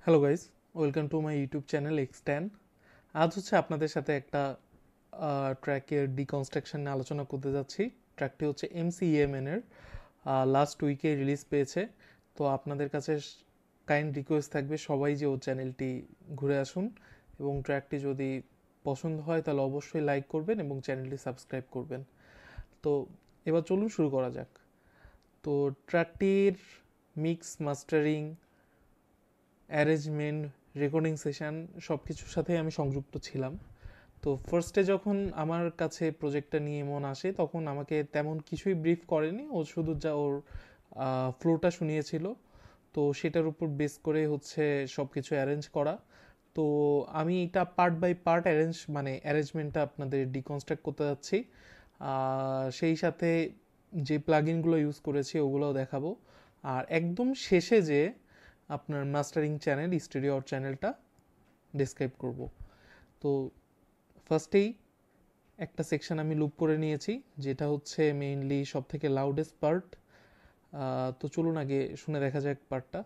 Hello guys, welcome to my YouTube channel X10। আজ হচ্ছে আপনাদের সাথে একটা ট্র্যাকের ডিকনস্ট্রাকশন নিয়ে আলোচনা করতে যাচ্ছি। ট্র্যাকটি হচ্ছে MCEMN এর লাস্ট উইকে রিলিজ পেয়েছে। তো আপনাদের কাছে কাইন্ড রিকোয়েস্ট থাকবে সবাই যে ও চ্যানেলটি ঘুরে আসুন এবং ট্র্যাকটি যদি পছন্দ হয় তাহলে অবশ্যই লাইক করবেন এবং চ্যানেলটি সাবস্ক্রাইব করবেন। তো এবার চলুন শুরু করা যাক। তো ট্র্যাকটির mix, mastering, arrangement, recording session সব কিছুর সাথেই আমি সংযুক্ত ছিলাম। তো ফার্স্টে যখন আমার কাছে প্রজেক্টটা নিয়ে মন আসে তখন আমাকে তেমন কিছুই ব্রিফ করেনি, ও শুধু যা ওর ফ্লোটা শুনিয়েছিল। তো সেটার উপর বেস করে হচ্ছে সব কিছু অ্যারেঞ্জ করা। তো আমি এটা পার্ট বাই পার্ট অ্যারেঞ্জমেন্টটা আপনাদের ডিকনস্ট্রাক্ট করতে যাচ্ছি। সেই সাথে যে প্লাগইনগুলো ইউজ করেছি ওগুলোও দেখাবো। আর একদম শেষে যে আপনার মাস্টারিং চ্যানেল স্টুডিও চ্যানেলটা ডেসক্রাইব করব। তো ফার্স্টেই একটা সেকশন আমি লুপ করে নিয়েছি, যেটা হচ্ছে মেইনলি সব থেকে লাউডেস্ট পার্ট। তো চলুন আগে শুনে দেখা যাক পার্টটা।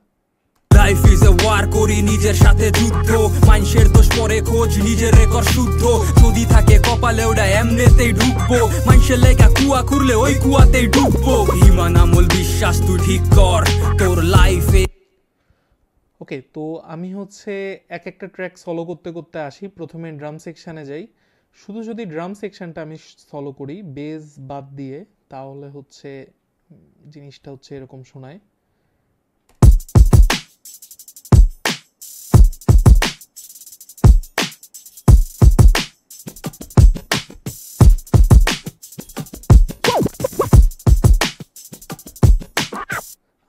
লাইফ ইজ এ ওয়ার, করি নিজের সাথে যুদ্ধ, মানুষের দোষ পরে খোঁজ, নিজের রেকর্ড শুদ্ধ, যদি থাকে কপালে ওটা এমনেতেই ঢুকবো, মানুষের লেখা কুয়া খুঁড়লে ওই কুয়াতেই ডুববো, ইমান আমল বিশ্বাস তুই ঠিক কর তোর লাইফে। ওকে, তো আমি হচ্ছে এক একটা ট্র্যাক সলো করতে করতে আসি। প্রথমে ড্রাম সেকশানে যাই। শুধু যদি ড্রাম সেকশনটা আমি সলো করি বেস বাদ দিয়ে, তাহলে হচ্ছে জিনিসটা হচ্ছে এরকম শোনায়।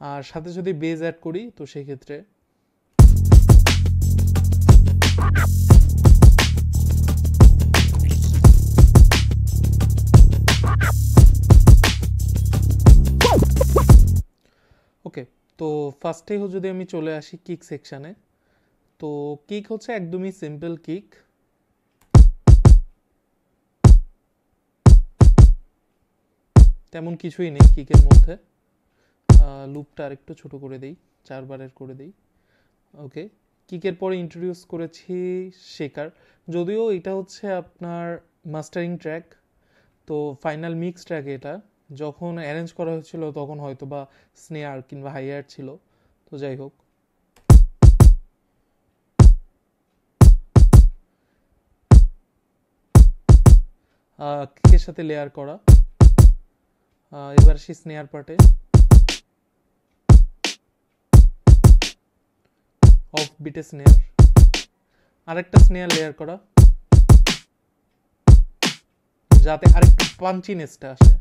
আর সাথে যদি বেজ অ্যাড করি তো সেই ক্ষেত্রে ওকে। তো ফার্স্টেই যদি আমি চলে আসি কিক সেকশানে, তো কিক হচ্ছে একদমই সিম্পল কিক। তেমন কিছুই নেই কিকের মধ্যে। লুপটা আরেকটু ছোট করে দেই, 4 বারের করে দেই। ওকে, কিকের পরে ইন্ট্রোডিউস করেছি শেকার। যদিও এটা হচ্ছে আপনার মাস্টারিং ট্র্যাক, তো ফাইনাল মিক্স ট্র্যাক এটা। যখন অ্যারেঞ্জ করা হয়েছিল তখন হয়তো বা স্নেয়ার কিংবা হাইয়ার ছিল। তো যাই হোক, কিকের সাথে লেয়ার করা। এবার আসি স্নেয়ার পার্টে। অফ বিটে স্নেয়ার, আরেকটা স্নেয়ার লেয়ার করা যাতে আরেকটু পাঞ্চিনেসটা আসে।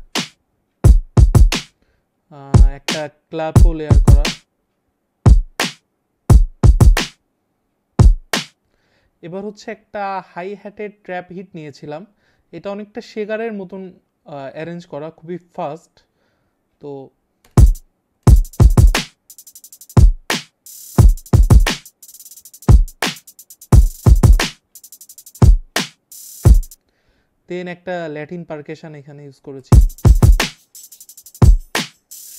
একটা ক্লাপও লেয়ার করা। এবার হচ্ছে একটা হাই হ্যাটেড ট্র্যাপ হিট নিয়েছিলাম। এটা অনেকটা শেগারের মতন অ্যারেঞ্জ করা, খুবই ফাস্ট। তো দেন একটা ল্যাটিন পারকেশন এখানে ইউজ করেছি।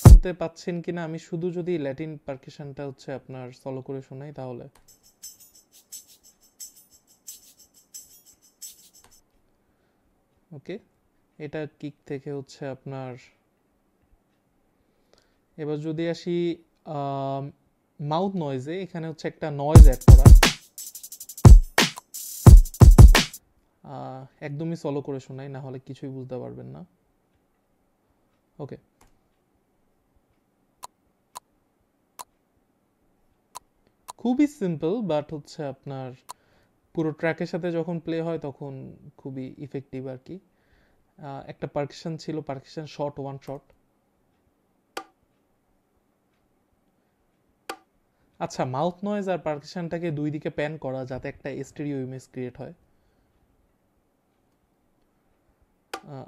শুনতে পাচ্ছেন কিনা আমি শুধু যদি ল্যাটিন পারকেশনটা হচ্ছে আপনার সলো করে শোনাই তাহলে। ওকে, এটা কিক থেকে হচ্ছে আপনার। এবার যদি আসি মাউথ নয়েজে, এখানে হচ্ছে একটা নয়েজ অ্যাড করা। একদমই সলো করে শোনাই, না হলে কিছুই বুঝতে পারবেন না। ওকে, খুবই সিম্পল, বাট হচ্ছে আপনার পুরো ট্র্যাকের সাথে যখন প্লে হয় তখন খুবই ইফেক্টিভ আর কি। একটা পারকাশন ছিল, পারকাশন শট, ওয়ান শট। আচ্ছা, মাউথ নয়েজ আর পারকাশনটাকে দুই দিকে প্যান করা যাতে একটা স্টেরিও ইমেজ ক্রিয়েট হয়।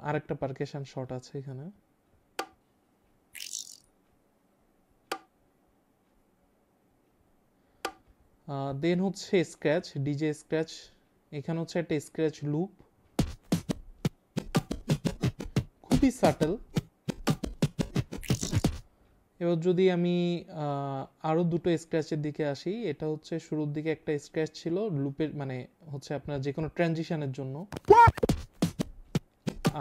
আরেকটা পারকাশন শট আছে এখানে। দেন হচ্ছে স্ক্র্যাচ, ডিজে স্ক্র্যাচ। এখানে হচ্ছে একটা স্ক্র্যাচ লুপ, খুবই সাটল। এবার যদি আমি আরও দুটো স্ক্র্যাচের দিকে আসি, এটা হচ্ছে শুরুর দিকে একটা স্ক্র্যাচ ছিল লুপের, মানে হচ্ছে আপনার যে কোনো ট্রানজিশনের জন্য,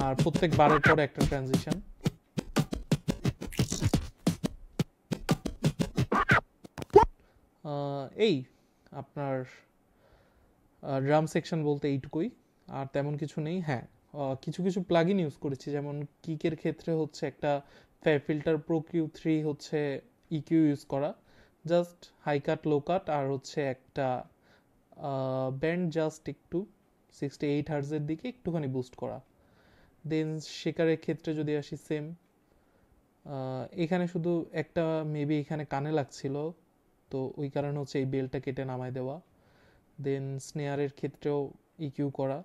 আর প্রত্যেক বারের পরে একটা ট্রানজিশন। এই আপনার ড্রাম সেকশন বলতে এইটুকুই, আর তেমন কিছু নেই। হ্যাঁ, কিছু কিছু প্লাগইন ইউজ করেছি, যেমন কিকের ক্ষেত্রে হচ্ছে একটা ফিল্টার প্রো Q3 হচ্ছে ইকিউ ইউজ করা, জাস্ট হাই কাট লো কাট, আর হচ্ছে একটা ব্যান্ড জাস্ট একটু 68 হার্জের দিকে একটুখানি বুস্ট করা। দেন শেকারের ক্ষেত্রে যদি আসি, সেম, এখানে শুধু একটা মেবি এখানে কানে লাগছিল, তো ওই কারণে হচ্ছে এই বেলটা কেটে নামায় দেওয়া। দেন স্নেয়ারের ক্ষেত্রেও ইকিউ করা,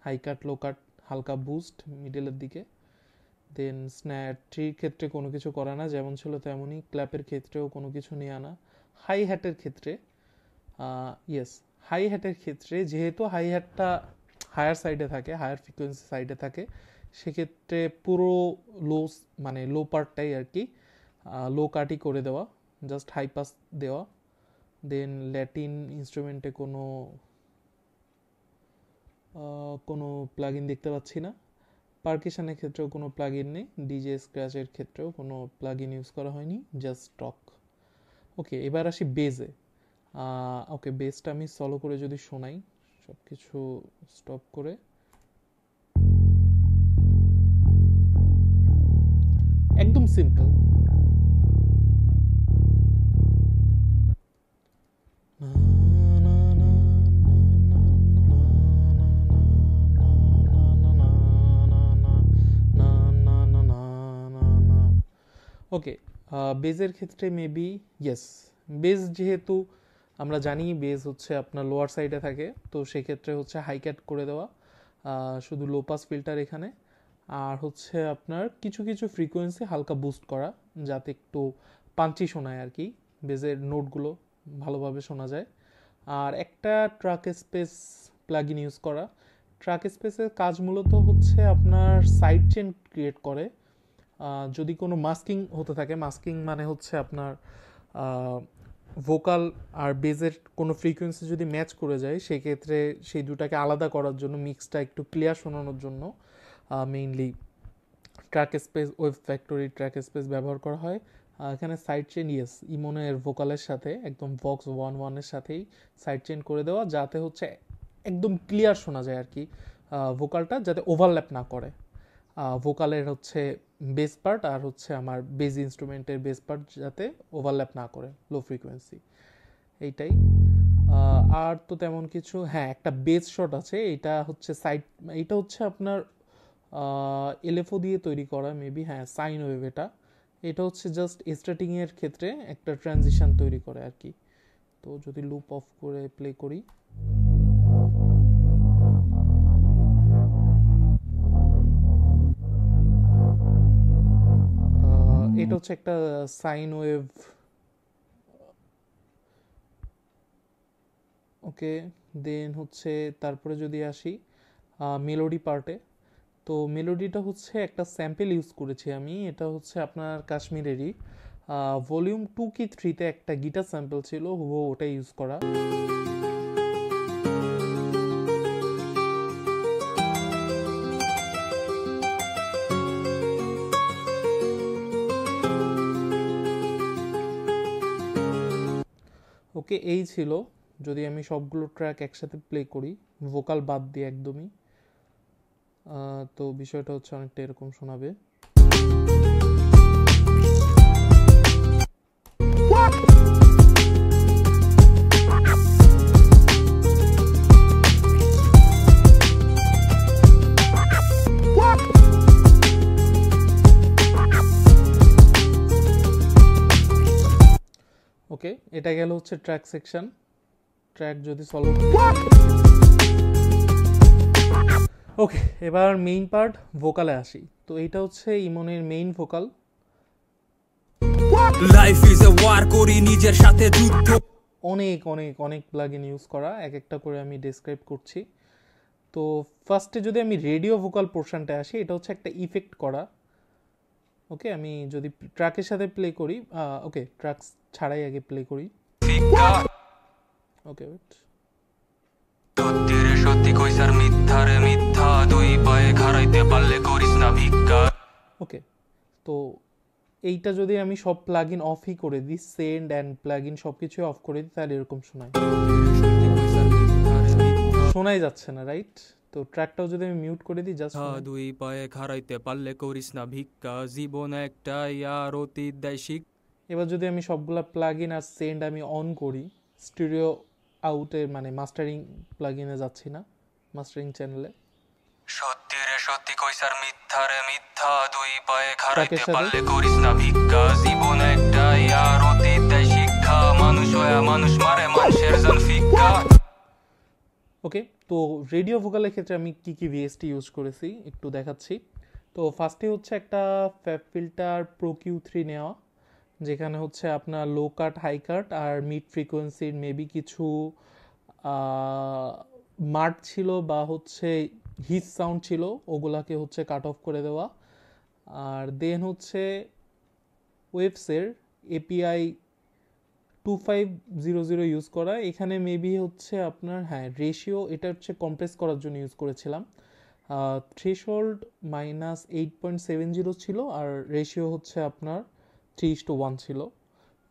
হাই কাট লো কাট, হালকা বুস্ট মিডলের দিকে। দেন স্ন্যার ট্রির ক্ষেত্রে কোনো কিছু করা না, যেমন ছিল তেমনই। ক্ল্যাপের ক্ষেত্রেও কোনো কিছু নিয়ে আনা। হাই হ্যাটের ক্ষেত্রে হাই হ্যাটের ক্ষেত্রে যেহেতু হাই হ্যাটটা হায়ার সাইডে থাকে, হায়ার ফ্রিকোয়েন্সি সাইডে থাকে, সেক্ষেত্রে পুরো লো, মানে লো পার্টটাই আর কি লো কাটই করে দেওয়া, জাস্ট হাই পাস দেওয়া। দেন ল্যাটিন ইনস্ট্রুমেন্টে কোনো প্লাগইন দেখতে পাচ্ছি না। পারকাশনের ক্ষেত্রেও কোনো প্লাগইন নেই, ডিজে স্ক্র্যাচের ক্ষেত্রেও কোনো প্লাগইন ইউজ করা হয়নি, জাস্ট স্টক। ওকে, এবার আসি বেজে। ওকে, বেসটা আমি সলো করে যদি শোনাই, সব কিছু স্টপ করে, একদম সিম্পল। ওকে, বেজের ক্ষেত্রে মেবি ইয়েস, বেজ যেহেতু আমরা জানি বেজ হচ্ছে আপনার লোয়ার সাইডে থাকে, তো সেক্ষেত্রে হচ্ছে হাই ক্যাট করে দেওয়া, শুধু লো পাস ফিল্টার এখানে, আর হচ্ছে আপনার কিছু কিছু ফ্রিকোয়েন্সি হালকা বুস্ট করা, যাতে একটু পাঞ্চি শোনায় আর কি, বেজের নোটগুলো ভালোভাবে শোনা যায়। আর একটা ট্রাক স্পেস প্লাগইন ইউজ করা। ট্রাক স্পেসের কাজ মূলত হচ্ছে আপনার সাইড চেন ক্রিয়েট করে। যদি কোনো মাস্কিং হতে থাকে, মাস্কিং মানে হচ্ছে আপনার ভোকাল আর বেজের কোনো ফ্রিকোয়েন্সি যদি ম্যাচ করে যায়, সেক্ষেত্রে সেই দুটাকে আলাদা করার জন্য, মিক্সটা একটু ক্লিয়ার শোনানোর জন্য mainly track space, web factory track space ব্যবহার করা হয়। এখানে সাইড চেন ইমনের ভোকালের সাথে একদম ভক্স 1.1 সাথেই সাইড চেন করে দেওয়া, যাতে হচ্ছে একদম ক্লিয়ার শোনা যায় আর কি, ভোকালটা যাতে ওভারল্যাপ না করে। ভোকালের হচ্ছে বেস পার্ট আর হচ্ছে আমার বেস ইনস্ট্রুমেন্টের বেস পার্ট যাতে ওভারল্যাপ না করে, লো ফ্রিকোয়েন্সি, এইটাই। আর তো তেমন কিছু, হ্যাঁ একটা বেস শট আছে, এটা হচ্ছে আপনার এলএফও দিয়ে তৈরি করা মেবি, হ্যাঁ সাইন ওয়েভ। এটা হচ্ছে জাস্ট স্টার্টিং এর ক্ষেত্রে একটা ট্রানজিশন তৈরি করে আর কি। তো যদি লুপ অফ করে প্লে করি, এটা হচ্ছে একটা সাইন ওয়েভ। ওকে, দেন হচ্ছে তারপরে যদি আসি মেলোডি পার্টে, তো মেলোডিটা হচ্ছে একটা স্যাম্পল ইউজ করেছি আমি, এটা হচ্ছে আপনার কাশ্মীরেরই ভলিউম 2 কি 3-তে একটা গিটার স্যাম্পল ছিল, ওটা ইউজ করা। ওকে, এই ছিল। যদি আমি সবগুলো ট্র্যাক একসাথে প্লে করি, ভোকাল বাদ দিয়ে একদমই, তো বিষয়টা হচ্ছে অনেকটা এরকম শোনাবে। ওকে, এটা গেল হচ্ছে ট্র্যাক সেকশন। ট্র্যাক যদি সলো, ওকে, এবার মেইন পার্ট ভোকালে আসি। তো এটা হচ্ছে ইমনের main vocal. Life is a war, করি নিজের সাথে যুদ্ধ। অনেক অনেক অনেক প্লাগইন ইউজ করা, এক একটা করে আমি ডেসক্রাইব করছি। তো ফার্স্টে যদি আমি রেডিও ভোকাল পোর্শনটা আসি, এটা হচ্ছে একটা ইফেক্ট করা, ওকে, আমি যদি ট্র্যাকের সাথে প্লে করি, ওকে ট্র্যাক ছাড়াই আগে প্লে করি। ওকে ওয়েট, সত্যিরে সত্যি কইসার মিথ্যারে মিথ্যা, দুই পায়ে খাড়াইতে পারলে করিস না ভিক্ষা। ওকে, তো এইটা যদি আমি সব প্লাগ ইন অফই করে দিই, সেন্ড অ্যান্ড প্লাগ ইন সব কিছু অফ করে দিই, তাহলে এরকম শোনাই যাচ্ছে না, রাইট? তো ট্র্যাকটাও যদি আমি মিউট করে দিই, জাস্ট দুই পায়ে খাড়াইতে পারলে করিস না ভিক্ষা, জীবন একটাই আর অতীত দেয় শিখ। এবার যদি আমি সবগুলা প্লাগ ইন আর সেন্ড আমি অন করি, স্টুডিও আউটে মানে মাস্টারিং প্লাগ ইনে যাচ্ছি না, মাস্টারিং চ্যানেলে। সত্যিরে সত্যি কইসার মিথ্যারে মিথ্যা, দুই পায়ে খাড়াইতে ট্র্যাকের সাথে পারলে করিস না ভিক্ষা, জীবন একটাই আর অতীত দেয় শিক্ষা, মানুষ হয়ে মানুষ মারে মানুষের জন ফিক্কা। ওকে, তো রেডিও ভোকালের ক্ষেত্রে আমি কি কি ভিএসটি ইউজ করেছি একটু দেখাচ্ছি। তো ফার্স্টে হচ্ছে একটা ফ্যাব ফিল্টার প্রো Q3 নেওয়া, যেখানে হচ্ছে আপনার লো কাট, হাই কাট আর মিড ফ্রিকোয়েন্সির মেবি কিছু মার্ট ছিল বা হচ্ছে হিস সাউন্ড ছিল, ওগুলাকে হচ্ছে কাট অফ করে দেওয়া। আর দেন হচ্ছে ওয়েভসের এপিআই 2500 ইউজ করা। এখানে মেবি হচ্ছে আপনার হ্যাঁ রেশিও, এটা হচ্ছে কম্প্রেস করার জন্য ইউজ করেছিলাম। থ্রেশহোল্ড -8.70 ছিল আর রেশিও হচ্ছে আপনার 3:1 ছিল।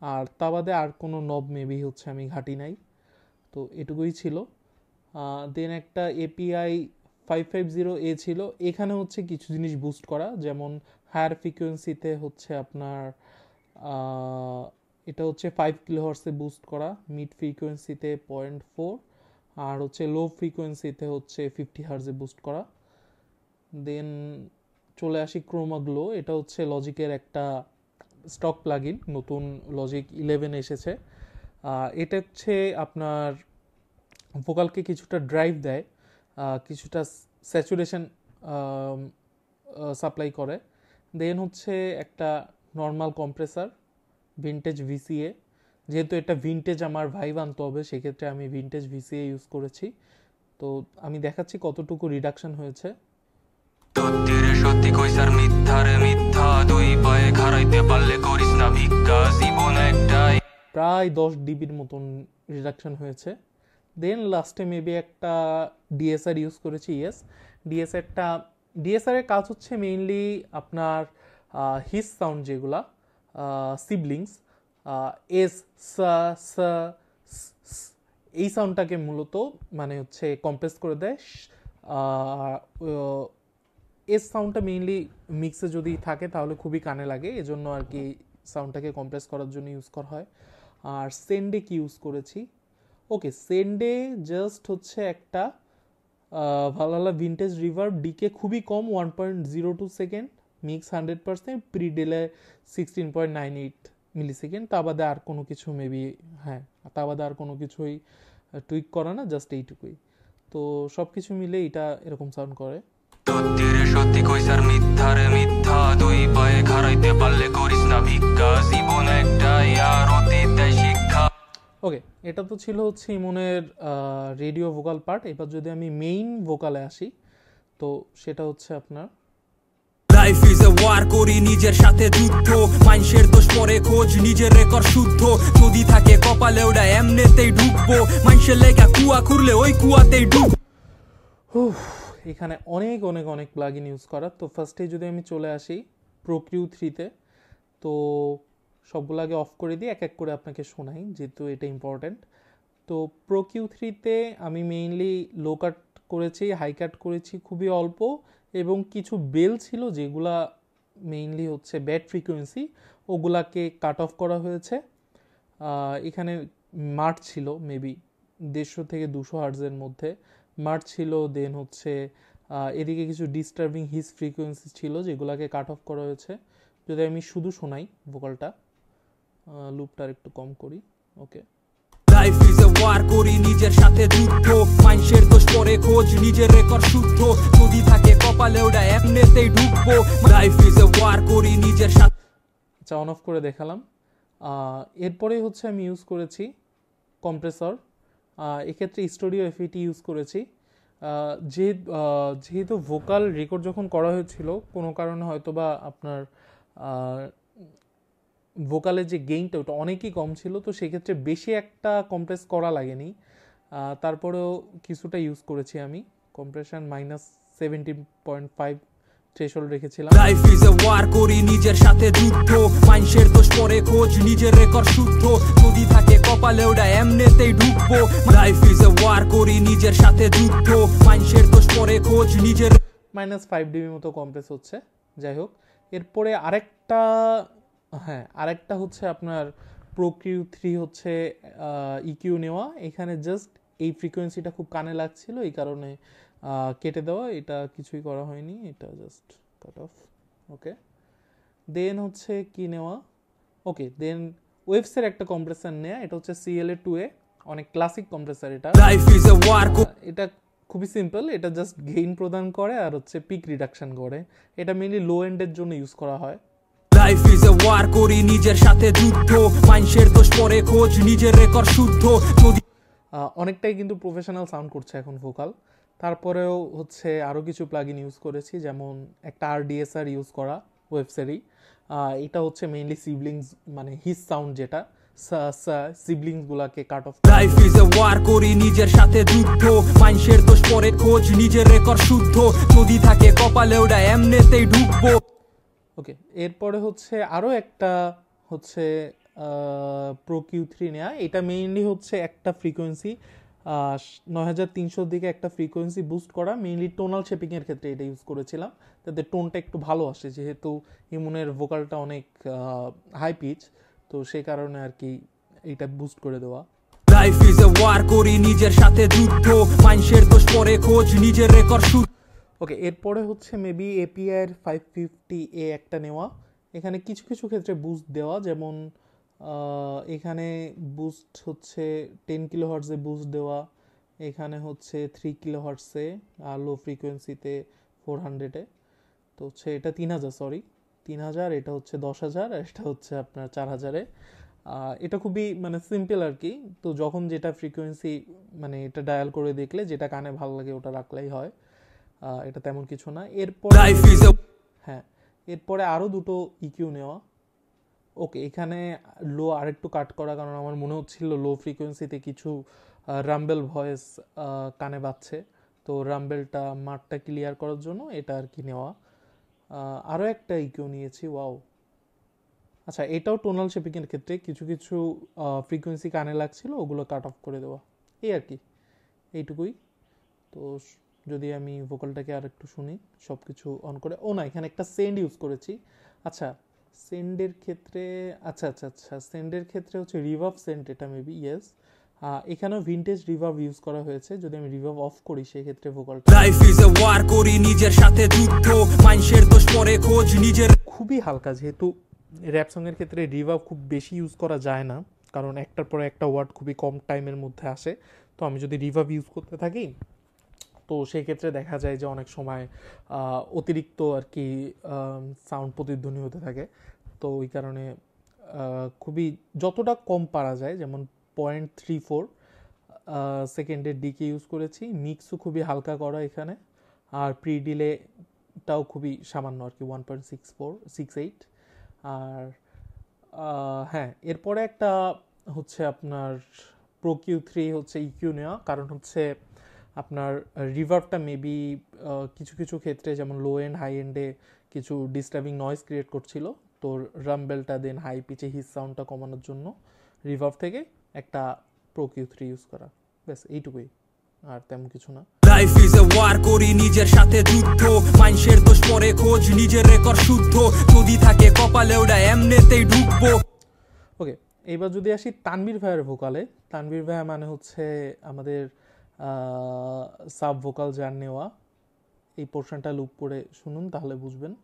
আর তা বাদে আর কোনো নব মেবি হচ্ছে আমি ঘাটি নাই, তো এটুকুই ছিল। দেন একটা এপিআই 550A ছিল, এখানে হচ্ছে কিছু জিনিস বুস্ট করা, যেমন হায়ার ফ্রিকোয়েন্সিতে হচ্ছে আপনার এটা হচ্ছে 5 কিলোহার্টসে বুস্ট করা, মিড ফ্রিকোয়েন্সিতে 0.4, আর হচ্ছে লো ফ্রিকোয়েন্সিতে হচ্ছে 50 হার্টজে বুস্ট করা। দেন চলে আসি ক্রোমা গ্লো, এটা হচ্ছে লজিকের একটা স্টক প্লাগইন, নতুন লজিক 11 এসেছে। এটা হচ্ছে আপনার ভোকালকে কিছুটা ড্রাইভ দেয়, কিছুটা স্যাচুরেশন সাপ্লাই করে। দেন হচ্ছে একটা নর্মাল কম্প্রেসার, ভিনটেজ ভিসিএ, যেহেতু এটা ভিনটেজ আমার ভাইব আনতে হবে, সেক্ষেত্রে আমি ভিনটেজ ভিসিএ ইউজ করেছি। তো আমি দেখাচ্ছি কতটুকু রিডাকশন হয়েছে। সত্যিরে সত্যি কইসার মিথ্যারে মিথ্যা, দুই পায়ে খাড়াইতে পারলে করিস না ভিক্ষা, জীবন একটাই। প্রায় 10 ডিবির মতন রিডাকশন হয়েছে। দেন লাস্টে মেবি একটা ডিএসআর ইউজ করেছি। ইয়েস, ডিএসআর এর কাজ হচ্ছে মেইনলি আপনার হিস সাউন্ড, যেগুলা সিবলিংস এস সা সা এই সাউন্ডটাকে মূলত মানে হচ্ছে কম্প্রেস করে দেয়। এস সাউন্ডটা মেইনলি মিক্সে যদি থাকে তাহলে খুবই কানে লাগে, এজন্য আর কি সাউন্ডটাকে কম্প্রেস করার জন্য ইউজ করা হয়। আর সেন্ডে কি ইউজ করেছি, ওকে সেন্ডে জাস্ট হচ্ছে একটা ভালো ভিনটেজ রিভার্ব, ডিকে খুবই কম 1.02 সেকেন্ড, মিক্স 100%, প্রি ডিলে 16.98 মিলি সেকেন্ড। তা বাদে আর কোনো কিছু মেবি হ্যাঁ, তা বাদে আর কোনো কিছুই টুইক করা না, জাস্ট এইটুকুই। তো সব কিছু মিলে এটা এরকম সাউন্ড করে। সত্যিরে সত্যি কইসার মিথ্যারে মিথ্যা, দুই পায়ে খাড়াইতে পারলে করিস না ভিক্ষা, জীবন একটাই আর অতীত দেয় শিক্ষা। ওকে, এটা তো ছিল হচ্ছে ইমনের রেডিও ভোকাল পার্ট। এবার যদি আমি মেইন ভোকালে আসি, তো সেটা হচ্ছে আপনার লাইফ ইজ এ ওয়ার, করি নিজের সাথে যুদ্ধ, মানুষের দোষ পরে খোঁজ, নিজের রেকর্ড শুদ্ধ, যদি থাকে কপালে ওটা এমনেতেই ঢুকবো, মানুষের লেখা কুয়া খুঁড়লে ওই কুয়াতেই ডুব। এখানে অনেক অনেক অনেক প্লাগইন ইউজ করা। তো ফার্স্টে যদি আমি চলে আসি প্রো Q3-তে, তো সবগুলো আগে অফ করে দিই, এক এক করে আপনাকে শোনাই যেহেতু এটা ইম্পর্ট্যান্ট। তো প্রো Q3-তে আমি মেইনলি লো কাট করেছি, হাই কাট করেছি খুবই অল্প, এবং কিছু বেল ছিল যেগুলা মেইনলি হচ্ছে ব্যাড ফ্রিকোয়েন্সি, ওগুলাকে কাট অফ করা হয়েছে। এখানে মার্ট ছিল মেবি 150 থেকে 200 হার্টজের মধ্যে মার্ট ছিল। দেন হচ্ছে এদিকে কিছু ডিস্টার্বিং হিস ফ্রিকোয়েন্সি ছিল যেগুলাকে কাট অফ করা হয়েছে। যদি আমি শুধু শোনাই ভোকালটা, লুপটা একটু কম করি। ওকে, লাইফ ইজ এ ওয়ার, করি নিজের সাথে যুদ্ধ, মানুষের দোষ পরে খোঁজ, নিজের রেকর্ড শুদ্ধ, যদি থাকে কপালে ওটা এমনেতেই ঢুকবো, লাইফ ইজ এ ওয়ার, করি নিজের সাথে। আচ্ছা, অন অফ করে দেখালাম। এরপরে হচ্ছে আমি ইউজ করেছি কম্প্রেসর, এক্ষেত্রে স্টুডিও এফইটি ইউজ করেছি। যেহেতু ভোকাল রেকর্ড যখন করা হয়েছিল কোনো কারণে হয়তো বা আপনার ভোকালের যে গেইনটা ওটা অনেকই কম ছিল, তো সেক্ষেত্রে বেশি একটা কম্প্রেস করা লাগেনি। তারপরেও কিছুটা ইউজ করেছি আমি, কম্প্রেশন -17.5 থ্রেশহোল্ড রেখেছিলাম। লাইফ ইজ এ ওয়ার, করি নিজের সাথে যুদ্ধ, মানুষের দোষ পরে খোঁজ, নিজের রেকর্ড শুদ্ধ, যদি থাকে কপালে ওটা এমনিতেই ঢুকবো। লাইফ ইজ এ ওয়ার, করি নিজের সাথে যুদ্ধ, মানুষের দোষ পরে খোঁজ, নিজের -5 dB মতো কম্প্রেস হচ্ছে। যাই হোক, এরপরে আরেকটা হচ্ছে আপনার প্রো Q3 হচ্ছে ইকিউ নেওয়া। এখানে জাস্ট এই ফ্রিকোয়েন্সিটা খুব কানে লাগছিল, এই কারণে কেটে দেওয়া, এটা কিছুই করা হয়নি, এটা জাস্ট কাট অফ। ওকে, দেন হচ্ছে কি নেওয়া, ওকে দেন ওয়েভসের একটা কম্প্রেসার নেওয়া, এটা হচ্ছে CLA2A, অনেক ক্লাসিক কম্প্রেসার এটা। লাইফ ইজ এ ওয়ার, এটা খুবই সিম্পল, এটা জাস্ট গেইন প্রদান করে আর হচ্ছে পিক রিডাকশন করে। এটা মেইনলি লো এন্ডের জন্য ইউজ করা হয়। লাইফ ইজ এ ওয়ার, করি নিজের সাথে যুদ্ধ, মানুষের দোষ পরে খোঁজ, নিজের রেকর্ড শুদ্ধ, যদি অনেকটাই কিন্তু প্রফেশনাল সাউন্ড করছে এখন ভোকাল। তারপরেও হচ্ছে আরও কিছু প্লাগইন ইউজ করেছি, যেমন একটা RDSR ইউজ করা ওয়েবসেরই। এটা হচ্ছে মেইনলি সিবলিংস, মানে হিস সাউন্ড যেটা সিবলিংস গুলাকে cut off. Life is a war, করি নিজের সাথে যুদ্ধ, মানুষের দোষ পরে খোঁজ, নিজের রেকর্ড শুদ্ধ, যদি থাকে কপালে ওটা এমনিতেই ঢুকবো। ওকে, এরপরে হচ্ছে আরও একটা হচ্ছে প্রো Q3 নেওয়া। এটা মেইনলি হচ্ছে একটা ফ্রিকোয়েন্সি 9300 দিকে একটা ফ্রিকোয়েন্সি বুস্ট করা, মেইনলি টোনাল শেপিংয়ের ক্ষেত্রে এটা ইউজ করেছিলাম, তাতে টোনটা একটু ভালো আসে, যেহেতু ইমুনের ভোকালটা অনেক হাই পিচ, তো সেই কারণে আর কি এইটা বুস্ট করে দেওয়া। লাইফ ইজ এ ওয়ার, করি নিজের সাথে যুদ্ধ, মানুষের দোষ পরে খোঁজ, নিজের রেকর্ড শুদ্ধ। ওকে, এরপরে হচ্ছে মেবি API 550A একটা নেওয়া। এখানে কিছু কিছু ক্ষেত্রে বুস্ট দেওয়া, যেমন এখানে বুস্ট হচ্ছে 10 কিলোহার্টজে বুস্ট দেওয়া, এখানে হচ্ছে 3 কিলোহার্টজে, আর লো ফ্রিকোয়েন্সিতে 400-এ। তো হচ্ছে এটা 3000, এটা হচ্ছে 10,000, আর এটা হচ্ছে আপনার 4000-এ। এটা খুবই মানে সিম্পল আর কি, তো যখন যেটা ফ্রিকোয়েন্সি মানে এটা ডায়াল করে দেখলে যেটা কানে ভালো লাগে ওটা রাখলেই হয়, এটা তেমন কিছু না। হ্যাঁ, এরপরে আরও দুটো ইকিউ নেওয়া। ওকে, এখানে লো আরেকটু কাট করা, কারণ আমার মনে হচ্ছিল লো ফ্রিকোয়েন্সিতে কিছু রাম্বেল ভয়েস কানে বাজছে, তো রাম্বেলটা মাঠটা ক্লিয়ার করার জন্য এটা আর কি নেওয়া। আরও একটা ইকিউ নিয়েছি, ওয়াও। আচ্ছা, এটাও টোনাল শেপিংয়ের ক্ষেত্রে কিছু কিছু ফ্রিকোয়েন্সি কানে লাগছিল, ওগুলো কাট অফ করে দেওয়া, এই আর কি, এইটুকুই। তো যদি আমি ভোকালটাকে আর একটু শুনি সব কিছু অন করে, ও না, এখানে একটা সেন্ড ইউজ করেছি। আচ্ছা, সেন্ডের ক্ষেত্রে সেন্ডের ক্ষেত্রে হচ্ছে রিভার্ব সেন্ড, এটা মেবি ইয়েস। এখানেও ভিনটেজ রিভার্ব ইউজ করা হয়েছে, যদি আমি রিভার্ব অফ করি সেক্ষেত্রে ভোকালটা লাইফ ইজ এ ওয়ার, করি নিজের সাথে যুদ্ধ, মানুষের দোষ পরে খোঁজ, নিজের খুবই হালকা, যেহেতু র্যাপ সঙ্গের ক্ষেত্রে রিভার্ব খুব বেশি ইউজ করা যায় না, কারণ একটার পরে একটা ওয়ার্ড খুবই কম টাইমের মধ্যে আসে। তো আমি যদি রিভার্ব ইউজ করতে থাকি, তো সেই ক্ষেত্রে দেখা যায় যে অনেক সময় অতিরিক্ত আর কি সাউন্ড প্রতিধ্বনি হতে থাকে। তো ওই কারণে খুবই যতটা কম পারা যায়, যেমন 0.34 সেকেন্ডের ডিকে ইউজ করেছি। মিক্সও খুবই হালকা করা এখানে, আর প্রি ডিলেটাও খুবই সামান্য আর কি, 1.68। আর হ্যাঁ, এরপরে একটা হচ্ছে আপনার প্রো Q3 হচ্ছে ইকিউ নেওয়া, কারণ হচ্ছে আপনার রিভার্বটা মেবি কিছু কিছু ক্ষেত্রে, যেমন লো এন্ড হাই এন্ডে কিছু ডিস্টার্বিং নয়েজ ক্রিয়েট করছিল, তো রাম্বেলটা দেন হাই পিচে হিস সাউন্ডটা কমানোর জন্য রিভার্ব থেকে একটা প্রো Q3 ইউজ করা, ব্যাস এইটুকুই, আর তেমন কিছু না। লাইফ ইজ এ ওয়ার, করি নিজের সাথে যুদ্ধ, মানুষের দোষ পরে খোঁজ, নিজের রেকর্ড শুদ্ধ, যদি থাকে কপালে ওটা এমনিতেই ঢুকবো। ওকে, এইবার যদি আসি তানভীর ভাইয়ের ভোকালে। তানভীর ভাইয়া মানে হচ্ছে আমাদের সাব ভোকাল যার নেওয়া, এই পোর্শনটা লুপ করে শুনুন তাহলে বুঝবেন।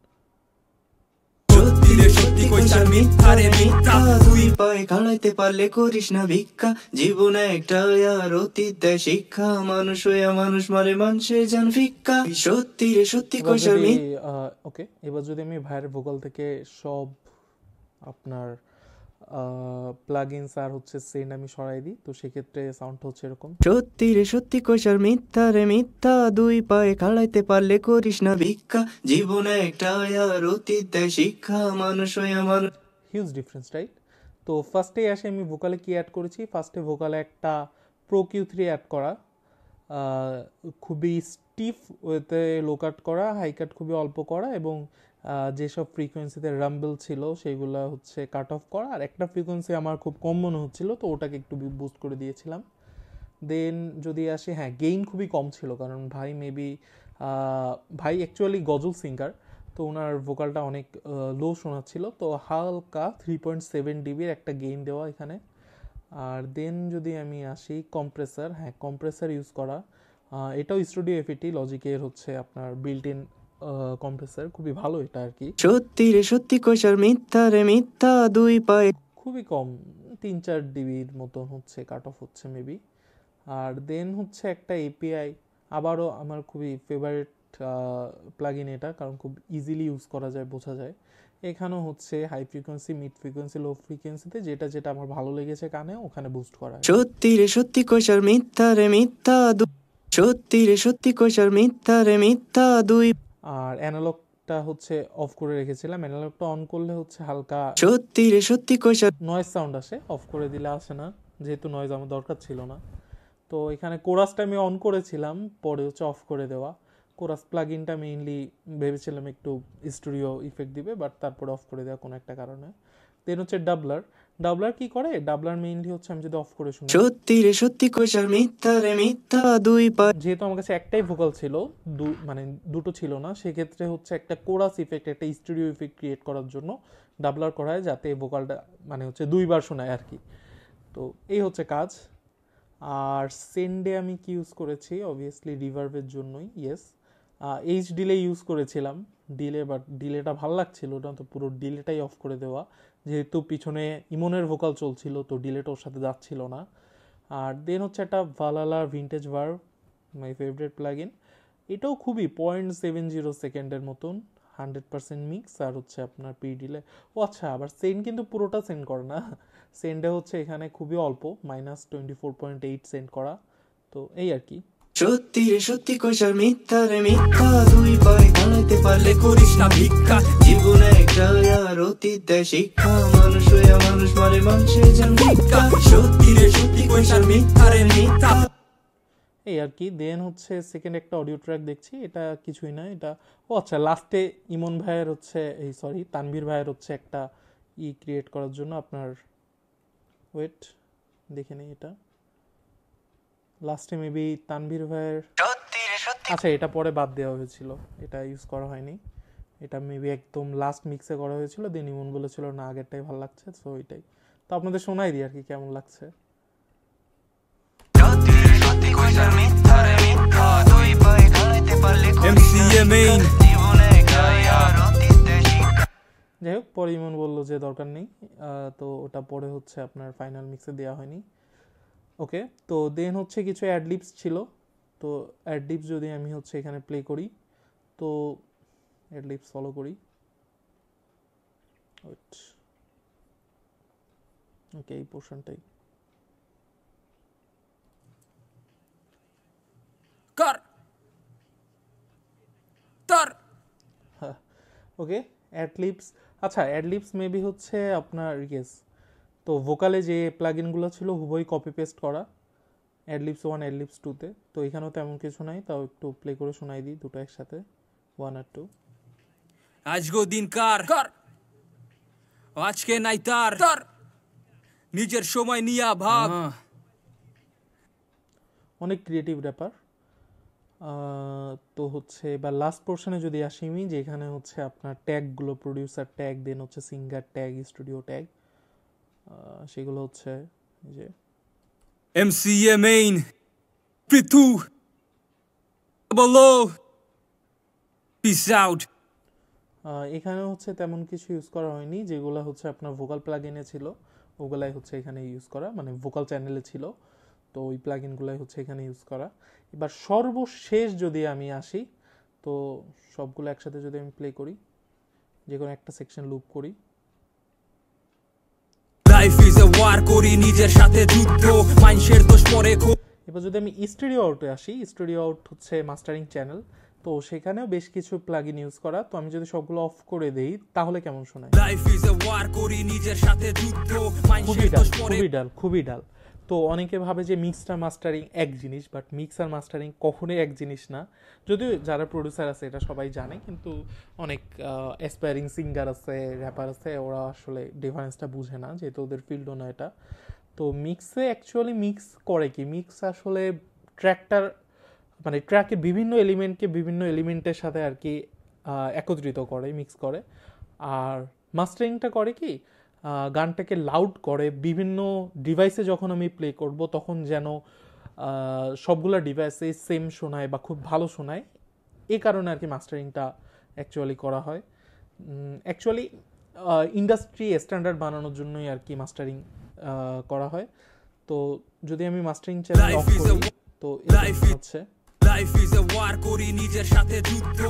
সত্যি রে সত্যি কইছার মিথ্যা রে মিথ্যা, দুই পায়ে খাড়াইতে পারলে করিস না ভিক্ষা, জীবনে একটা আর অতীত দেয় শিক্ষা, মানুষ হইয়া মানুষ মারে মানুষের জান ফিক্কা, সত্যি রে সত্যি কইছার মিথ্যা। ওকে, এবার যদি আমি ভাইয়ের ভোকাল থেকে সব আপনার প্লাগইনস আর হচ্ছে সেন্ড আমি সরাই দিই, তো সেক্ষেত্রে সাউন্ডটা হচ্ছে এরকম। সত্যি রে সত্যি কইসার মিথ্যা রে মিথ্যা, দুই পায়ে খাড়াইতে পারলে করিস না ভিক্ষা, জীবনে একটা আর অতীত দেয় শিক্ষা, মানুষ হইয়া মানুষ। Huge difference, right? তো ফার্স্টে আসে আমি ভোকালে কি অ্যাড করেছি, ফার্স্টে ভোকালে একটা প্রো কিউ3 অ্যাড করা, খুবই স্টিফ ওয়েতে লো কাট করা, হাই কাট খুবই অল্প করা, এবং যেসব ফ্রিকোয়েন্সিতে রাম্বল ছিল সেগুলো হচ্ছে কাট অফ করা, আর একটা ফ্রিকোয়েন্সি আমার খুব কম মনে হচ্ছিল তো ওটাকে একটু বুস্ট করে দিয়েছিলাম। দেন যদি আসে, হ্যাঁ গেইন খুবই কম ছিল, কারণ ভাই মেবি ভাই অ্যাকচুয়ালি গজল সিঙ্গার, তো ওনার ভোকালটা অনেক লো শোনাচ্ছিল, তো হালকা 3.7 ডিবির একটা গেইন দেওয়া এখানে। আর দেন যদি আমি আসি কম্প্রেসার, হ্যাঁ কম্প্রেসার ইউজ করা, এটাও স্টুডিও এফইটি লজিকের হচ্ছে আপনার বিল্ট ইন কম্প্রেসার, খুবই ভালো এটা আর কি। সত্যি রে সত্যি কইসার মিথ্যা রে মিথ্যা, দুই পায়ে। খুবই কম, 3-4 ডিবির মতন হচ্ছে কাট অফ হচ্ছে মেবি। আর দেন হচ্ছে একটা এপিআই, আবারও আমার খুবই ফেভারিট প্লাগইন এটা, কারণ খুব ইজিলি ইউজ করা যায়, বোঝা যায়। এখানেও হচ্ছে হাই ফ্রিকোয়েন্সি, মিড ফ্রিকোয়েন্সি, লো ফ্রিকোয়েন্সিতে যেটা যেটা আমার ভালো লেগেছে কানে ওখানে বুস্ট করা হয়। সত্যি রে সত্যি কইসার মিথ্যা রে মিথ্যা, সত্যি রে সত্যি কইসার মিথ্যা রে মিথ্যা, দুই। আর অ্যানালগটা হচ্ছে অফ করে রেখেছিলাম, অ্যানালগটা অন করলে হচ্ছে হালকা সত্যি রে সত্যি কইসার। নয়েজ সাউন্ড আসে, অফ করে দিলে আসে না, যেহেতু নয়েজ আমার দরকার ছিল না। তো এখানে কোরাসটা আমি অন করেছিলাম, পরে হচ্ছে অফ করে দেওয়া। কোরাস প্লাগইনটা মেইনলি ভেবেছিলাম একটু স্টুডিও ইফেক্ট দিবে, বাট তারপরে অফ করে দেওয়া কোনো একটা কারণে। দেন হচ্ছে ডাবলার, ডাবলার কি করে, ডাবলার মেইনলি হচ্ছে আমি যদি অফ করে শুনি, সত্যি রে সত্যি কইসার মিথ্যা রে মিথ্যা, দুই পায়ে। যেহেতু আমার কাছে একটাই ভোকাল ছিল, মানে দুটো ছিল না, সেক্ষেত্রে হচ্ছে একটা কোরাস ইফেক্ট, একটা স্টুডিও ইফেক্ট ক্রিয়েট করার জন্য ডাবলার করা হয়, যাতে ভোকালটা মানে হচ্ছে দুইবার শোনায় আর কি। তো এই হচ্ছে কাজ। আর সেন্ডে আমি কি ইউজ করেছি, অবভিয়াসলি রিভার্বের জন্যই, ইয়েস। এইচ ডিলে ইউজ করেছিলাম, ডিলে, বাট ডিলেটা ভালো লাগছিল না, তো পুরো ডিলেটাই অফ করে দেওয়া, যেহেতু পিছনে ইমনের ভোকাল চলছিল তো ডিলেটা ওর সাথে যাচ্ছিল না। আর দেন হচ্ছে একটা Valhalla vintage verb, my favourite plugin, এটাও খুবই 0.70 সেকেন্ডের মতন, 100% মিক্স, আর হচ্ছে আপনার পি ডিলে। ও আচ্ছা, আবার সেন্ড কিন্তু পুরোটা সেন্ড করে না, সেন্ডে হচ্ছে এখানে খুবই অল্প, -24.8 সেন্ড করা, তো এই আর কি। সত্যি রে সত্যি কইসার মিথ্যা রে মিথ্যা, দুই পায়ে খাড়াইতে পারলে করিস না ভিক্ষা, জীবনে একটা আর অতীত দেয় শিক্ষা, মানুষ হইয়া মানুষ মারে মানুষের জান ভিক্ষা, সত্যি রে সত্যি কইসার মিথ্যা রে মিথ্যা। এই আর কি। দেন হচ্ছে সেকেন্ড একটা অডিও ট্র্যাক দেখছি, এটা কিছুই না, এটা ও আচ্ছা লাস্টে ইমন ভাইয়ের হচ্ছে, এই সরি তানভীর ভাইয়ের হচ্ছে একটা ক্রিয়েট করার জন্য আপনার, ওয়েট দেখে নেই, এটা লাস্টে মেবি তানভীর ভাইয়ের, আচ্ছা এটা পরে বাদ দেওয়া হয়েছিল, এটা ইউজ করা হয়নি, এটা মেবি একদম লাস্ট মিক্সে করা হয়েছিল, দেন ইমন বলেছিল না আগেরটাই ভালো লাগছে, সো ওইটাই। তো আপনাদের শোনাই দিই আর কি কেমন লাগছে। MCA main যাই হোক, পরে ইমন বললো যে দরকার নেই, তো ওটা পরে হচ্ছে আপনার ফাইনাল মিক্সে দেওয়া হয়নি। ওকে, তো দেন হচ্ছে কিছু অ্যাডলিপস ছিল, তো অ্যাডলিপস যদি আমি হচ্ছে এখানে প্লে করি, তো অ্যাডলিপস ফলো করি, ওয়েট, ওকে এই পোর্শনটাই, কর তর ওকে অ্যাডলিপস। আচ্ছা অ্যাডলিপস মেবি হচ্ছে আপনার ইয়েস, তো ভোকালে যে প্লাগইনগুলো ছিল হুবই কপি পেস্ট করা, অ্যাডলিপস 1 অ্যাডলিপস 2-তে, তো এখানেও তেমন কিছু নাই, তাও একটু প্লে করে শোনাই দিই দুটো একসাথে, 1 আর 2। আজগো দিন কার কর, আজকে নাই তার তর, নিজের সময় নিয়া ভাব। অনেক ক্রিয়েটিভ ব্যাপার। তো হচ্ছে এবার লাস্ট পোর্শনে যদি আসি আমি, যেখানে হচ্ছে আপনার ট্যাগগুলো, প্রডিউসার ট্যাগ, দেন হচ্ছে সিঙ্গার ট্যাগ, স্টুডিও ট্যাগ, সেগুলো হচ্ছে এই যে MCA main Prithu below peace out। এখানে হচ্ছে তেমন কিছু ইউজ করা হয়নি, যেগুলো হচ্ছে আপনার ভোকাল প্লাগইনে ছিল ওগুলাই হচ্ছে এখানে ইউজ করা, মানে ভোকাল চ্যানেলে ছিল, তো ওই প্লাগইনগুলাই হচ্ছে এখানে ইউজ করা। এবার সর্বশেষ যদি আমি আসি, তো সবগুলো একসাথে যদি আমি প্লে করি, যে কোনো একটা সেকশন লুপ করি, লাইভ ওয়ার করি নিজের সাথে যুদ্ধ মানুষের দোষ পরে এবার যদি আমি স্টুডিও আউটে আসি, স্টুডিও আউট হচ্ছে মাস্টারিং চ্যানেল, তো সেখানেও বেশ কিছু প্লাগইন ইউজ করা। তো আমি যদি সবগুলো অফ করে দেই তাহলে কেমন শোনায়? লাইফ ইজ এ ওয়ার করি নিজের সাথে যুদ্ধ মানুষের দোষ পরে খুবই ডাল। তো অনেকে ভাবে যে মিক্সড আর মাস্টারিং এক জিনিস, বাট মিক্স আর মাস্টারিং কখনোই এক জিনিস না। যদিও যারা প্রডিউসার আছে এটা সবাই জানে, কিন্তু অনেক অ্যাসপায়ারিং সিঙ্গার আছে, র্যাপার আছে, ওরা আসলে ডিফারেন্সটা বুঝে না, যেহেতু ওদের ফিল্ডও না এটা। তো মিক্সে অ্যাকচুয়ালি মিক্স করে কি, মিক্স আসলে ট্র্যাকটার মানে ট্র্যাকের বিভিন্ন এলিমেন্টকে বিভিন্ন এলিমেন্টের সাথে আর কি একত্রিত করে, মিক্স করে। আর মাস্টারিংটা করে কি, গানটাকে লাউড করে, বিভিন্ন ডিভাইসে যখন আমি প্লে করব তখন যেন সবগুলো ডিভাইসে সেম শোনায় বা খুব ভালো শোনায়, এই কারণে আর কি মাস্টারিংটা অ্যাকচুয়ালি করা হয়। অ্যাকচুয়ালি ইন্ডাস্ট্রি স্ট্যান্ডার্ড বানানোর জন্যই আর কি মাস্টারিং করা হয়। তো যদি আমি মাস্টারিং চ্যানেল অফ করি তো হচ্ছে লাইফ ইজ এ ওয়ার করি নিজের সাথে যুদ্ধ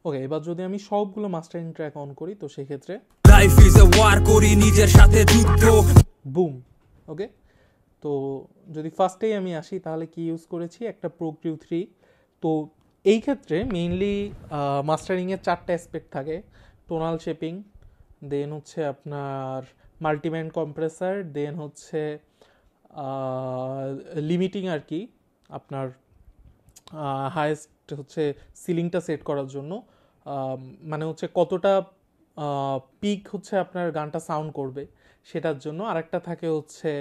ওকে। এবার যদি আমি সবগুলো মাস্টারিং ট্র্যাক অন করি তো সেক্ষেত্রে লাইফ ইজ এ ওয়ার করি নিজের সাথে যুদ্ধ বুম। ওকে, তো যদি ফার্স্টেই আমি আসি তাহলে কি ইউজ করেছি, একটা প্রো কিউ 3। তো এই ক্ষেত্রে মেইনলি মাস্টারিংয়ের 4টা অ্যাসপেক্ট থাকে, টোনাল শেপিং, দেন হচ্ছে আপনার মাল্টিব্যান্ড কম্প্রেসার, দেন হচ্ছে লিমিটিং আর কি, আপনার হাইয়েস্ট হচ্ছে সিলিংটা সেট করার জন্য, মানে হচ্ছে কতটা পিক হচ্ছে আপনার গানটা সাউন্ড করবে সেটার জন্য। আরেকটা থাকে হচ্ছে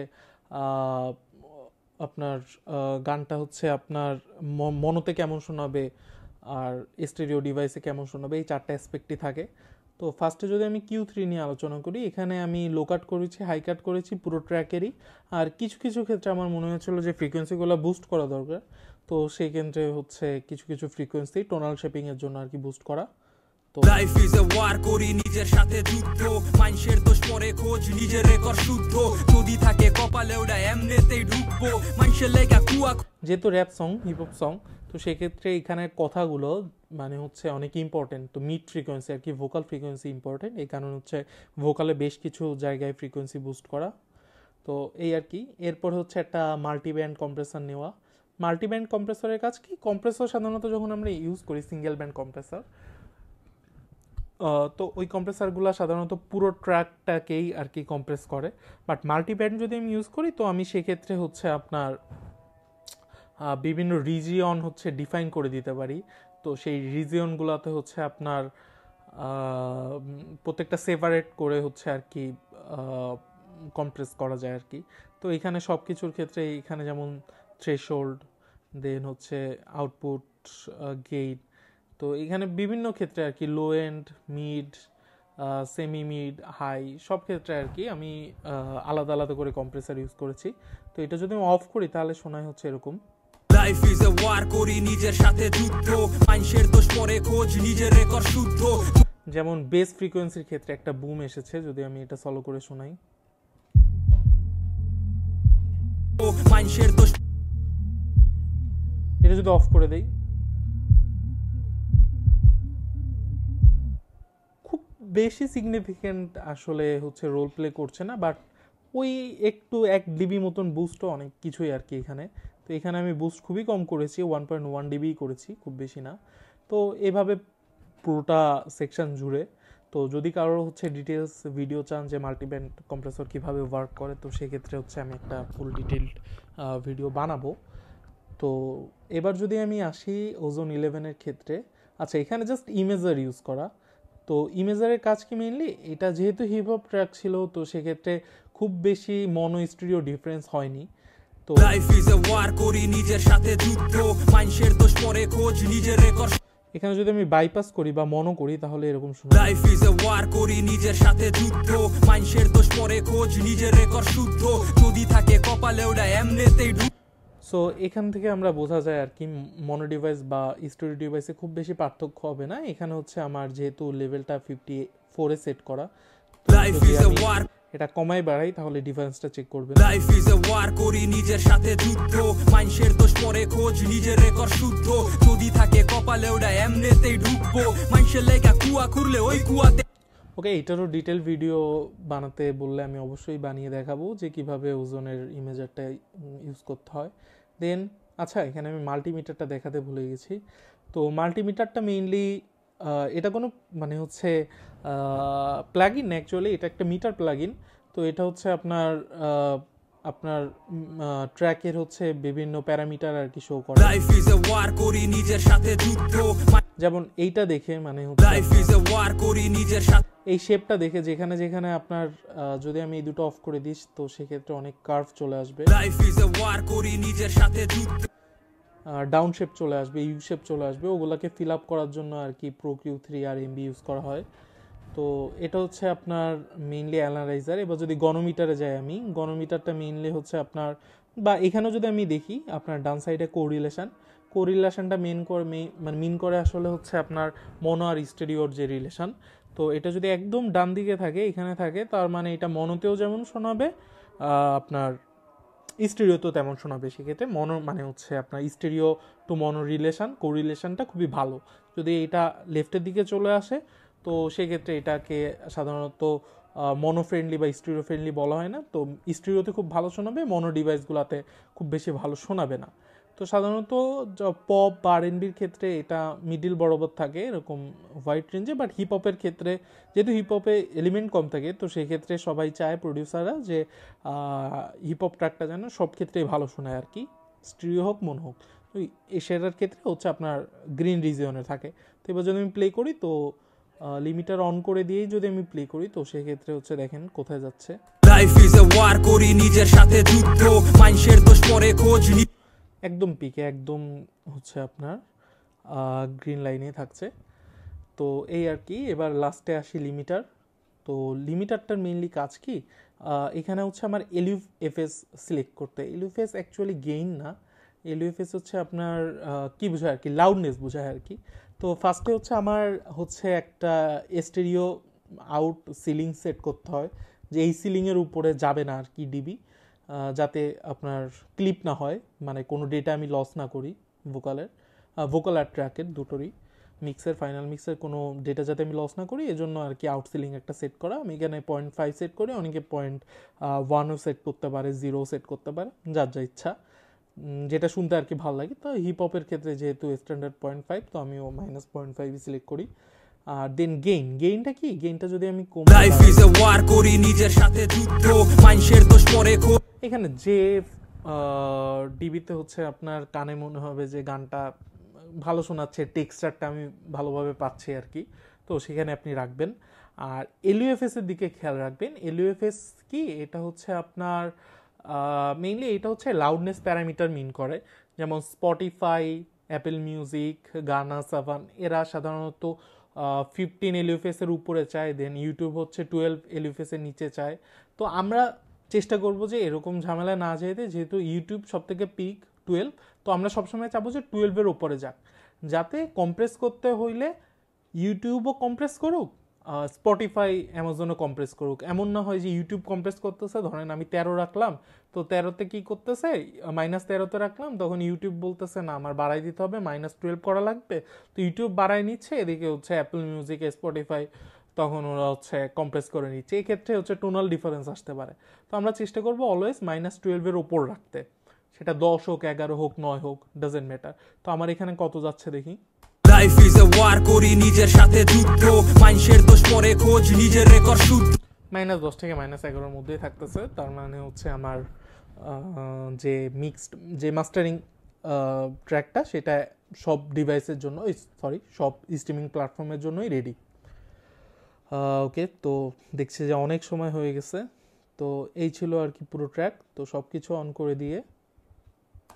আপনার গানটা হচ্ছে আপনার মনোতে কেমন শোনাবে আর স্টেরিও ডিভাইসে কেমন শোনাবে, এই 4টা অ্যাসপেক্টই থাকে। তো ফার্স্টে যদি আমি কিউ 3 নিয়ে আলোচনা করি, এখানে আমি লো কাট করেছি, হাই কাট করেছি পুরো ট্র্যাকেরই। আর কিছু কিছু ক্ষেত্রে আমার মনে হয়েছিল যে ফ্রিকোয়েন্সিগুলো বুস্ট করা দরকার, তো সেই ক্ষেত্রে হচ্ছে কিছু কিছু ফ্রিকোয়েন্সি টোনাল শেপিং এর জন্য আর কি বুস্ট করা। তো লাইফ ইজ এ ওয়ার করি নিজের সাথে যুদ্ধ মানুষের দোষ পরে খোঁজ নিজের রেকর্ড শুদ্ধ যদি থাকে কপালে ওটা এমনিতেই ঢুকবো মানুষের লেগা কুয়া। যেহেতু rap song, hip hop song, তো সেক্ষেত্রে এখানে কথাগুলো মানে হচ্ছে অনেক ইম্পর্টেন্ট। তো মিড ফ্রিকোয়েন্সি আর কি, ভোকাল ফ্রিকোয়েন্সি ইম্পর্টেন্ট, এই কারণে হচ্ছে ভোকালে বেশ কিছু জায়গায় ফ্রিকোয়েন্সি বুস্ট করা। তো এই আর কি। এরপর হচ্ছে একটা মাল্টিব্যান্ড কম্প্রেসর নেওয়া। মাল্টিব্যান্ড কম্প্রেসরের কাজ কি, কম্প্রেসর সাধারণত যখন আমরা ইউজ করি সিঙ্গেল ব্যান্ড কম্প্রেসর, তো ওই কম্প্রেসারগুলো সাধারণত পুরো ট্র্যাকটাকেই আর কি কম্প্রেস করে। বাট মাল্টিব্যান্ড যদি আমি ইউজ করি তো আমি সেক্ষেত্রে হচ্ছে আপনার বিভিন্ন রিজিয়ন হচ্ছে ডিফাইন করে দিতে পারি। তো সেই রিজিয়নগুলোতে হচ্ছে আপনার প্রত্যেকটা সেপারেট করে হচ্ছে আর কি কম্প্রেস করা যায় আর কি। তো এখানে সব কিছুর ক্ষেত্রে এখানে যেমন থ্রেশহোল্ড, দেন হচ্ছে আউটপুট গেইন, তো এখানে বিভিন্ন ক্ষেত্রে আর কি low end, mid, semi mid, high, সব ক্ষেত্রে আর কি আমি আলাদা আলাদা করে কম্প্রেসার ইউজ করেছি। তো এটা যদি আমি অফ করি তাহলে শোনায় হচ্ছে এরকম। লাইফ ইজ এ ওয়ার করি নিজের সাথে যুদ্ধ মানুষের দোষ পরে খোঁজ নিজের রেকর্ড শুদ্ধ। যেমন বেস ফ্রিকোয়েন্সির ক্ষেত্রে একটা বুম এসেছে, যদি আমি এটা সলো করে শোনাই, মানুষের দোষ, এটা যদি অফ করে দেই, খুব বেশি সিগনিফিকেন্ট আসলে হচ্ছে রোল প্লে করছে না, বাট ওই একটু 1 ডিবি মতন বুস্টও অনেক কিছুই আর কি এখানে। তো এখানে আমি বুস্ট খুবই কম করেছি, 1.1 ডিবি করেছি, খুব বেশি না। তো এভাবে পুরোটা সেকশন জুড়ে। তো যদি কারোর হচ্ছে ডিটেলস ভিডিও চান যে মাল্টিব্যান্ড কম্প্রেসর কীভাবে ওয়ার্ক করে, তো সেক্ষেত্রে হচ্ছে আমি একটা ফুল ডিটেলড ভিডিও বানাবো। তো এবার যদি আমি আসি ওজোন 11-এর ক্ষেত্রে, আচ্ছা এখানে জাস্ট ইমেজার ইউজ করা। তো ইমেজারের কাজ কি মেইনলি, এটা যেহেতু হিপ হপ ট্র্যাক ছিল তো সেক্ষেত্রে খুব বেশি মনো স্টুডিও ডিফারেন্স হয়নি। তো লাইফ ইজ এ ওয়ার করি নিজের সাথে যুদ্ধ মানুষের দোষ পরে খোঁজ নিজের রেকর্ড। এখানে যদি আমি বাইপাস করি বা মনো করি তাহলে এরকম শোনা। লাইফ ইজ এ ওয়ার করি নিজের সাথে যুদ্ধ মানুষের দোষ পরে খোঁজ নিজের রেকর্ড শুদ্ধ যদি থাকে কপালে ওটা এমনিতেই ঢুক। সো এখান থেকে আমরা বোঝা যায় আর কি মনো ডিভাইস বা স্টুডিও ডিভাইসে খুব বেশি পার্থক্য হবে না। এখানে হচ্ছে আমার যেহেতু লেভেলটা 54-এ সেট করা, লাইফ ইজ এ ওয়ার, এটা কমাই বাড়াই তাহলে ডিফারেন্সটা চেক করবে। লাইফ ইজ এ ওয়ার করি নিজের সাথে যুদ্ধ মানুষের দোষ পরে খোঁজ নিজের রেকর্ড শুদ্ধ যদি থাকে কপালে ওটা এমনিতেই ঢুকবো মানুষের লেগা কুয়া খুঁড়লে ওই কুয়াতে। ওকে, এটারও ডিটেল ভিডিও বানাতে বললে আমি অবশ্যই বানিয়ে দেখাবো যে কিভাবে ওজোনের ইমেজারটা ইউজ করতে হয়। দেন আচ্ছা, এখানে আমি মাল্টিমিটারটা দেখাতে ভুলে গেছি। তো মাল্টিমিটারটা মেইনলি এটা কোনো মানে হচ্ছে প্লাগইন না, অ্যাকচুয়ালি এটা একটা মিটার প্লাগইন। তো এটা হচ্ছে আপনার আপনার ট্র্যাকের হচ্ছে বিভিন্ন প্যারামিটার আর কি শো করে। লাইফ ইজ এ ওয়ার, করি নিজের সাথে যুদ্ধ। যেমন এইটা দেখে মানে হচ্ছে লাইফ ইজ এ ওয়ার, করি নিজের সাথে। এই শেপটা দেখে যেখানে যেখানে আপনার যদি আমি এই দুটো অফ করে দিই তো সেক্ষেত্রে অনেক কার্ভ চলে আসবে, লাইফ ইজ এ ওয়ার, করি নিজের সাথে যুদ্ধ। ডাউন শেপ চলে আসবে, ইউ শেপ চলে আসবে, ওগুলাকে ফিল আপ করার জন্য আর কি প্রো Q3 আর এমবি ইউজ করা হয়। তো এটা হচ্ছে আপনার মেইনলি অ্যানালাইজার। এবার যদি গণমিটারে যাই, আমি গণমিটারটা মেইনলি হচ্ছে আপনার, বা এখানেও যদি আমি দেখি আপনার ডান সাইডে কোরিলেশনটা মিন করে আসলে হচ্ছে আপনার মনো আর স্টেরিওর যে রিলেশন। তো এটা যদি একদম ডান দিকে থাকে, এখানে থাকে, তার মানে এটা মনোতেও যেমন শোনাবে আপনার স্টেরিওতেও তেমন শোনাবে। সেক্ষেত্রে মনো মানে হচ্ছে আপনার স্টেরিও টু মনো কোরিলেশনটা খুবই ভালো। যদি এটা লেফটের দিকে চলে আসে তো সেক্ষেত্রে এটাকে সাধারণত মনো ফ্রেন্ডলি বা স্টিরিও ফ্রেন্ডলি বলা হয় না। তো স্টিরিওতে খুব ভালো শোনাবে, মনো ডিভাইসগুলোতে খুব বেশি ভালো শোনাবে না। তো সাধারণত পপ বা R&B'র ক্ষেত্রে এটা মিডিল বরাবর থাকে এরকম হোয়াইট রেঞ্জে, বাট হিপ হপের ক্ষেত্রে যেহেতু হিপ হপে এলিমেন্ট কম থাকে তো সেক্ষেত্রে সবাই চায় প্রডিউসাররা যে হিপ হপ ট্র্যাকটা যেন সব ক্ষেত্রেই ভালো শোনায় আর কি, স্টিরিও হোক মনো হোক। তো সেটার ক্ষেত্রে হচ্ছে আপনার গ্রিন রিজিয়নে থাকে। তো এবার যদি আমি প্লে করি তো লিমিটার অন করে দিয়েই যদি আমি প্লে করি তো সেক্ষেত্রে হচ্ছে দেখেন কোথায় যাচ্ছে। লাইফ ইজ এ ওয়ার, করি নিজের সাথে যুদ্ধ। মানুষের দোষ পরে খোঁজ নি। একদম পিকে একদম হচ্ছে আপনার গ্রিন লাইনে থাকছে। তো এই আর কি। এবার লাস্টে আসি লিমিটার। তো লিমিটারটার মেইনলি কাজ কি, এখানে হচ্ছে আমার LUFS সিলেক্ট করতে। LUFS অ্যাকচুয়ালি গেইন না, LUFS হচ্ছে আপনার কি বোঝায় আর কি, লাউডনেস বোঝায় আর কি। তো ফার্স্টে হচ্ছে আমার হচ্ছে একটা স্টেরিও আউট সিলিং সেট করতে হয়, যে এই সিলিংয়ের উপরে যাবে না আর কি ডিবি, যাতে আপনার ক্লিপ না হয়, মানে কোনো ডেটা আমি লস না করি ভোকাল আর ট্র্যাকের দুটোরই ফাইনাল মিক্সের কোনো ডেটা যাতে আমি লস না করি, এজন্য আর কি আউট সিলিং একটা সেট করা। আমি এখানে 0.5 সেট করি, অনেকে 0.1ও সেট করতে পারে, 0 সেট করতে পারে, যার যা ইচ্ছা, যেটা শুনতে আর কি ভালো লাগে। তো হিপ হপের ক্ষেত্রে যেহেতু স্ট্যান্ডার্ড 0.5 তো আমিও -0.5 সিলেক্ট করি। আর দেন গেইনটা কি, গেইনটা যদি আমি লাইফ ইজ এ ওয়ার, করি নিজের সাথে যুদ্ধ। মানুষের দোষ পরে খোঁজ। এখানে যে ডিবিতে হচ্ছে আপনার কানে মনে হবে যে গানটা ভালো শোনাচ্ছে, টেক্সচারটা আমি ভালোভাবে পাচ্ছি আর কি, তো সেখানে আপনি রাখবেন। আর LUFS এর দিকে খেয়াল রাখবেন। LUFS কি, এটা হচ্ছে আপনার মেইনলি এটা হচ্ছে লাউডনেস প্যারামিটার মিন করে। যেমন স্পটিফাই, অ্যাপেল মিউজিক, গানা, সাভান এরা সাধারণত 15 LUFS এর উপরে চায়, দেন ইউটিউব হচ্ছে 12 LUFS এর নিচে চায়। তো আমরা চেষ্টা করবো যে এরকম ঝামেলা না যেতে, যেহেতু ইউটিউব সব থেকে পিক 12, তো আমরা সবসময় চাবো যে 12-এর উপরে যাক, যাতে কম্প্রেস করতে হইলে ইউটিউবও কম্প্রেস করুক, স্পটিফাই অ্যামাজনও কম্প্রেস করুক। এমন না হয় যে ইউটিউব কম্প্রেস করতেছে, ধরেন আমি 13 রাখলাম, তো 13তে কি করতেছে, -13তে রাখলাম, তখন ইউটিউব বলতেছে না আমার বাড়াই দিতে হবে, -12 করা লাগবে। তো ইউটিউব বাড়াই নিচ্ছে, এদিকে হচ্ছে অ্যাপল মিউজিক, স্পটিফাই তখন ওরা হচ্ছে কম্প্রেস করে নিচ্ছে। এক্ষেত্রে হচ্ছে টোনাল ডিফারেন্স আসতে পারে। তো আমরা চেষ্টা করবো অলওয়েজ -12-এর ওপর রাখতে, সেটা 10 হোক, 11 হোক, 9 হোক, ডাজেন্ট ম্যাটার। তো আমার এখানে কত যাচ্ছে দেখি। লাইফ ইজ এ ওয়ার, করি নিজের সাথে যুদ্ধ। মানুষের দোষ পরে খোঁজ, নিজের রেকর্ড শুদ্ধ। -10 থেকে -11-এর মধ্যেই থাকতেছে। তার মানে হচ্ছে আমার যে মিক্সড যে মাস্টারিং ট্র্যাকটা সেটা সব ডিভাইসের জন্য, সব স্ট্রিমিং প্ল্যাটফর্মের জন্যই রেডি। ওকে, তো দেখছি যে অনেক সময় হয়ে গেছে। তো এই ছিল আর কি পুরো ট্র্যাক। তো সব কিছু অন করে দিয়ে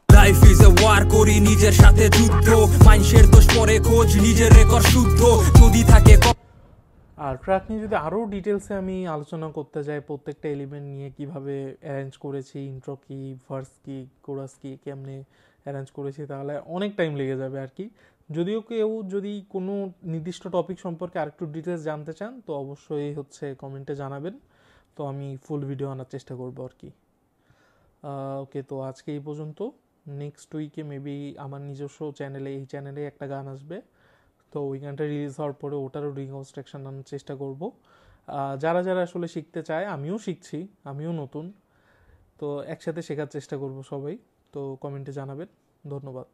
লাইফ ইজ এ ওয়ার, করি নিজের সাথে যুদ্ধ। মানুষের দোষ পরে খোঁজ, নিজের রেকর্ড শুদ্ধ। যদি থাকে আর ট্র্যাক নিয়ে যদি আরও ডিটেলসে আমি আলোচনা করতে যাই, প্রত্যেকটা এলিমেন্ট নিয়ে কিভাবে অ্যারেঞ্জ করেছি, ইন্ট্রো কি, ভার্স কি, কোরাস কি, কেমনে অ্যারেঞ্জ করেছি, তাহলে অনেক টাইম লেগে যাবে আর কি। যদিও কেউ যদি কোনো নির্দিষ্ট টপিক সম্পর্কে আরেকটু ডিটেলস জানতে চান তো অবশ্যই হচ্ছে কমেন্টে জানাবেন, তো আমি ফুল ভিডিও আনার চেষ্টা করবো আর কি। ওকে, তো আজকে এই পর্যন্ত। নেক্সট উইকে মেবি আমার নিজস্ব চ্যানেলে একটা গান আসবে, তো ওই গানটা রিলিজ হওয়ার পরে ওটারও রিকনস্ট্রাকশন আনার চেষ্টা করব। যারা যারা আসলে শিখতে চায়, আমিও শিখছি, আমিও নতুন, তো একসাথে শেখার চেষ্টা করব সবাই। তো কমেন্টে জানাবেন। ধন্যবাদ।